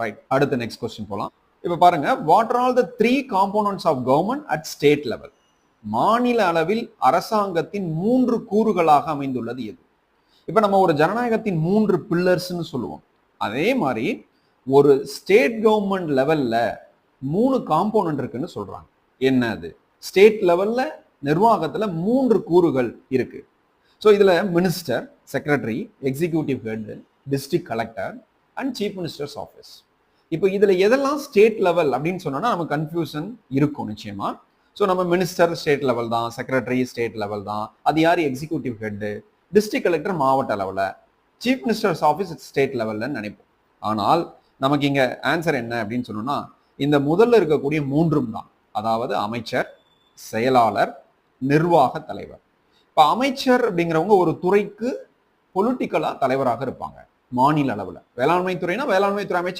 Right, அடுத்த next question போலாம். இப்ப பாருங்க, what are all the 3 components of government at state level? மாநில அளவில் அரசாங்கத்தின் 3 கூறுகளாக அமைந்துள்ளது எது? இப்ப நம்ம ஒரு ஜனநாயகத்தின் 3 பில்லர்ஸ்னு சொல்லுவோம். அதே மாதிரி ஒரு ஸ்டேட் கவர்மெண்ட் லெவல்ல 3 காம்போனன்ட் இருக்குன்னு சொல்றாங்க. என்ன அது? ஸ்டேட் லெவல்ல நிர்வாகத்துல 3 கூறுகள் இருக்கு. ஸோ இதுல minister, secretary, executive head, district collector and chief ministers office. இப்போ இதுல எதெல்லாம் ஸ்டேட் லெவல் அப்படின்னு சொன்னா நமக்கு கன்ஃபியூஷன் இருக்கும் நிச்சயமா. ஸோ நம்ம மினிஸ்டர் ஸ்டேட் லெவல் தான், செக்ரட்டரி ஸ்டேட் லெவல் தான், அது யார்? எக்ஸிக்யூட்டிவ் ஹெட், டிஸ்ட்ரிக்ட் கலெக்டர் மாவட்ட லெவலில், சீஃப் மினிஸ்டர்ஸ் ஆஃபீஸ் ஸ்டேட் லெவல்ல நினைப்போம். ஆனால் நமக்கு இங்க ஆன்சர் என்ன அப்படின்னு சொன்னோம்னா, இந்த முதல்ல இருக்கக்கூடிய 3 தான். அதாவது அமைச்சர், செயலாளர், நிர்வாக தலைவர். இப்ப அமைச்சர் அப்படிங்கிறவங்க ஒரு துறைக்கு பொலிட்டிக்கலா தலைவராக இருப்பாங்க மாநில அளவுல. வேளாண்மை துறைனா வேளாண்மை துறை அமைச்சர்